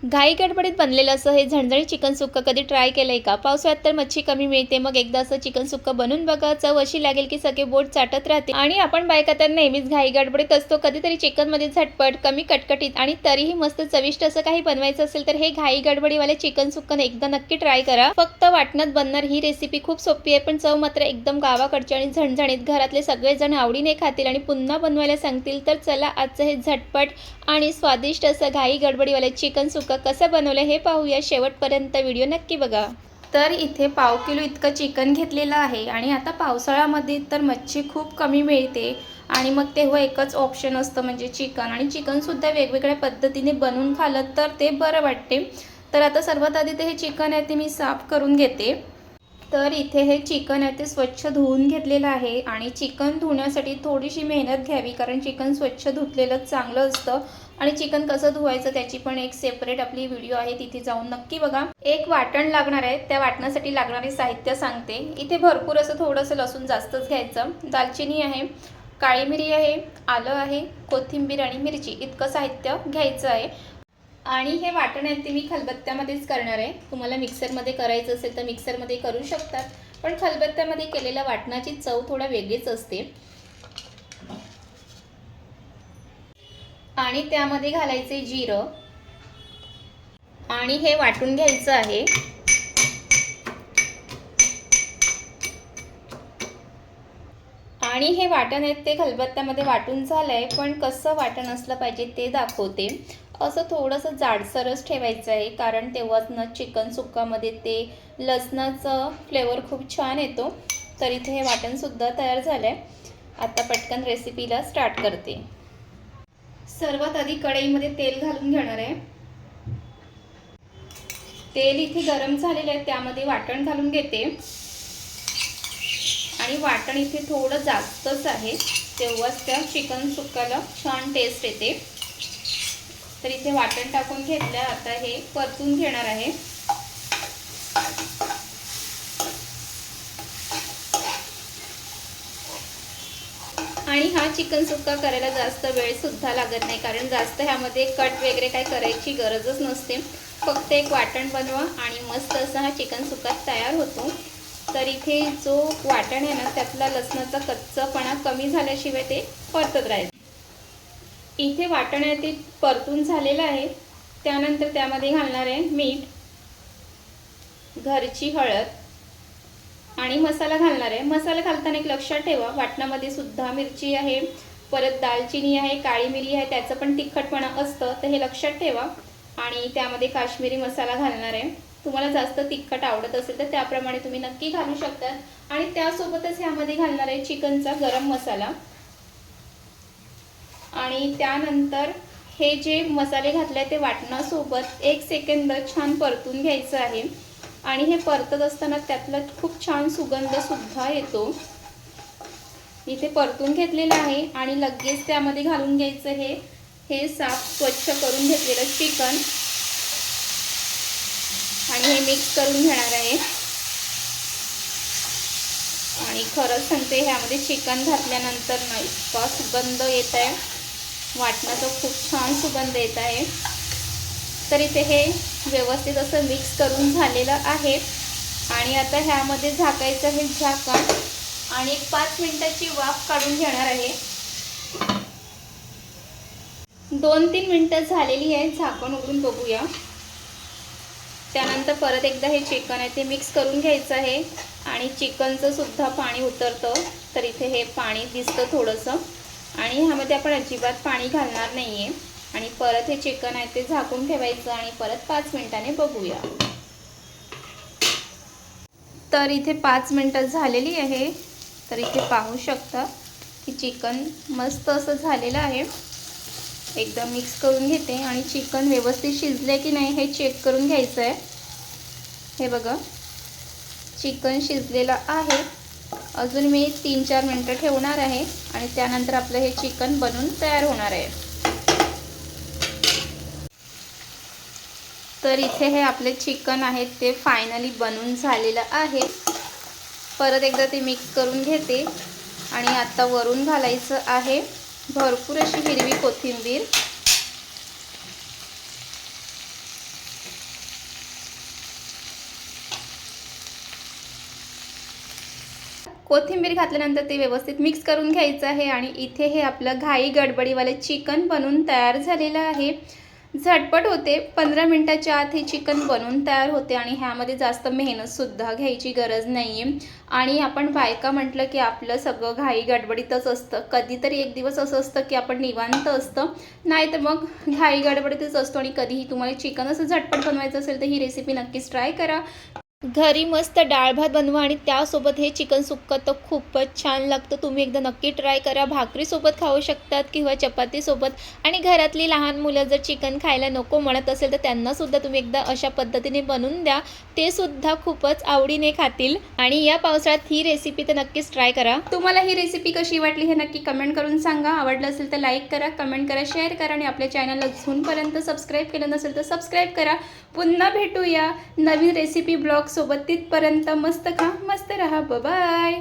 घाई गडबडीत बनलेलं असं हे झणझणीत चिकन सुक्का कधी ट्राय केलंय का? पावसाळ्यात तर मच्छी कमी मिळते, मग एकदा असं चिकन सुक्का बनवून बघा. चव अशी लागेल की सगळे बोट चाटत राहते. आणि आपण बायका तर नेहमीच घाई गडबडीत असतो. कधीतरी चिकनमध्ये झटपट, कमी कटकटीत आणि तरीही मस्त चविष्ट असं काही बनवायचं असेल तर हे घाई गडबडीवाले चिकन सुक्का एकदा नक्की ट्राय करा. फक्त वाटणात बनणार ही रेसिपी खूप सोपी आहे, पण चव मात्र एकदम गावाकडची आणि झणझणीत. घरातले सगळेजण आवडीने खातील आणि पुन्हा बनवायला सांगतील. तर चला आजचं हे झटपट आणि स्वादिष्ट असं घाई गडबडीवाले चिकन सुक्का कसं बनवलं हे पाहूया. शेवटपर्यंत व्हिडिओ नक्की बघा. तर इथे पाव किलो इतकं चिकन घेतलेलं आहे आणि आता पावसाळ्यामध्ये तर मच्छी खूप कमी मिळते आणि मग तेव्हा एकच ऑप्शन असतं म्हणजे चिकन. आणि चिकनसुद्धा वेगवेगळ्या पद्धतीने बनवून खाल्लं तर ते बरं वाटते. तर आता सर्वात आधी ते हे चिकन आहे ते मी साफ करून घेते. तर इथे हे चिकन आहे ते स्वच्छ धुवून घेतलेलं आहे आणि चिकन धुण्यासाठी थोडीशी मेहनत घ्यावी, कारण चिकन स्वच्छ धुतलेलं चांगलं असतं. आणि चिकन कसं धुवायचं त्याची पण एक सेपरेट आपली व्हिडिओ आहे, तिथे जाऊन नक्की बघा. एक वाटण लागणार आहे, त्या वाटणासाठी लागणारे साहित्य सांगते. इथे भरपूर असं थोडंसं लसूण जास्तच घ्यायचं, दालचिनी आहे, काळी मिरी आहे, आलं आहे, कोथिंबीर आणि मिरची इतकं साहित्य घ्यायचं आहे. आणि हे वाटण आहे ते मी खलबत्त्यामध्येच करणार आहे. तुम्हाला मिक्सरमध्ये करायचं असेल तर मिक्सरमध्ये करू शकतात, पण खलबत्त्यामध्ये केलेल्या वाटणाची चव थोडा वेगळीच असते. आणि त्यामध्ये घालायचे जिरं आणि हे वाटून घ्यायचं आहे. आणि हे वाटण आहे ते खलबत्त्यामध्ये वाटून झालंय, पण कसं वाटण असलं पाहिजे ते दाखवते. असं थोडंसं जाडसरच ठेवायचं आहे, कारण तेव्हाच ना चिकन सुक्कामध्ये ते लसणाचं फ्लेवर खूप छान येतो. तर इथे हे वाटणसुद्धा तयार झालंय. आता पटकन रेसिपीला स्टार्ट करते. सर्वात आधी कढईमध्ये तेल घालून घेणार आहे. तेल इथे गरम झालेलं आहे, त्यामध्ये वाटण घालून घेते. आणि वाटण इथे थोडं जास्तच आहे, तेव्हाच त्या चिकन सुक्काला छान टेस्ट येते. तर इथे वाटण टाकून घेतलं. आता हे परतून घेणार आहे. आणि हा चिकन सुक्का करायला जास्त वेळ सुद्धा लागत नाही, कारण जास्त ह्यामध्ये कट वगैरे काय करायची गरजच नसते. फक्त एक वाटण बनवा आणि मस्त असा हा चिकन सुक्का तयार होतो. तर इथे जो वाटण आहे ना त्यातला लसणाचा कच्चापणा कमी झाल्याशिवाय ते परतत राहील. इथे वाटण आहे ते परतून झालेलं आहे. त्यानंतर त्यामध्ये घालणार आहे मीठ, घरची हळद आणि मसाला घालणार आहे. मसाला घालताना एक लक्षात ठेवा, वाटणामध्ये सुद्धा मिरची आहे, परत दालचिनी आहे, काळी मिरी आहे, त्याचं पण तिखटपणा असतं, तर हे लक्षात ठेवा. आणि त्यामध्ये काश्मीरी मसाला घालणार आहे. तुम्हाला जास्त तिखट आवडत असेल तर त्याप्रमाणे तुम्ही नक्की घालू शकता. आणि त्यासोबतच ह्यामध्ये घालणार आहे चिकनचा गरम मसाला. आणि त्यानंतर हे जे मसाले घातले ते वाटणासोबत 1 सेकंद छान परतून घ्यायचं आहे. आणि हे परतत असताना त्यातला खूप छान सुगंध सुद्धा येतो. इथे परतून घेतलेलं आहे आणि लगेच त्यामध्ये घालून घ्यायचं हे साफ स्वच्छ करून घेतलेलं चिकन आणि हे मिक्स करून घेणार आहे. आणि खरंच सांगते, ह्यामध्ये चिकन घातल्यानंतर ना इतका सुगंध येत आहे, वाटणाचा खूप छान सुगंध येत आहे. तर इथे हे व्यवस्थित असं मिक्स करून झालेलं आहे. आणि आता ह्यामध्ये झाकायचं हे झाकण आणि एक 5 मिनिटाची वाफ काढून घेणार आहे. 2-3 मिनिटं झालेली आहे. झाकण उघडून बघूया. त्यानंतर परत एकदा हे चिकन आहे ते मिक्स करून घ्यायचं आहे आणि चिकनचं सुद्धा पाणी उतरतं. तर इथे हे पाणी दिसतं थोडंसं आणि ह्यामध्ये आपण अजिबात पाणी घालणार नाही आहे. आणि परत हे चिकन आहे ते झाकून ठेवायचं आणि परत 5 मिनिटांनी बघूया. तर इथे 5 मिनिटं झालेली आहे. तर इथे पाहू शकता की चिकन मस्त असं झालेलं आहे. एकदम मिक्स करून घेते आणि चिकन व्यवस्थित शिजले की नाही हे चेक करून घ्यायचं आहे. हे बघा, चिकन शिजलेलं आहे. अजून मी 3-4 मिनिटं ठेवणार आहे आणि त्यानंतर आपलं हे चिकन बनून तयार होणार आहे. तर इथे हे आपले चिकन आहे ते फायनली बनून झालेलं आहे. परत एकदा ते मिक्स करून घेते आणि आता वरून घालायचं आहे भरपूर अशी हिरवी कोथिंबीर. कोथिंबीर घातल्यानंतर ते व्यवस्थित मिक्स करून घ्यायचं आहे आणि इथे हे आपलं घाई गडबडीवाले चिकन बनून तयार झालेलं आहे. झटपट होते, 15 मिनिटाच्या आत हे चिकन बनवून तयार होते आणि ह्यामध्ये जास्त मेहनतसुद्धा घ्यायची गरज नाही आहे. आणि आपण बायका म्हटलं की आपलं सगळं घाई गडबडीतच असतं. कधीतरी एक दिवस असं असतं की आपण निवांत असतं, नाही तर मग घाई गडबडीतच असतो. आणि कधीही तुम्हाला चिकन असं झटपट बनवायचं असेल तर ही रेसिपी नक्कीच ट्राय करा. घरी मस्त डाळ भात बनवा आणि त्यासोबत हे चिकन सुक्का तर खूपच छान लागतं. तुम्ही एकदा नक्की ट्राय करा. भाकरीसोबत खाऊ शकतात किंवा चपातीसोबत. आणि घरातली लहान मुलं जर चिकन खायला नको म्हणत असेल तर त्यांनासुद्धा तुम्ही एकदा अशा पद्धतीने बनवून द्या, ते सुद्धा खूपच आवडीने खातील. आणि या पावसाळ्यात ही रेसिपी तर नक्कीच ट्राय करा. तुम्हाला ही रेसिपी कशी वाटली हे नक्की कमेंट करून सांगा. आवडलं असेल तर लाईक करा, कमेंट करा, शेअर करा आणि आपल्या चॅनलला अजूनपर्यंत सबस्क्राईब केलं नसेल तर सबस्क्राईब करा. पुन्हा भेटूया नवीन रेसिपी ब्लॉग सोबत. तिथपर्यंत मस्त खा, मस्त रहा. बाय.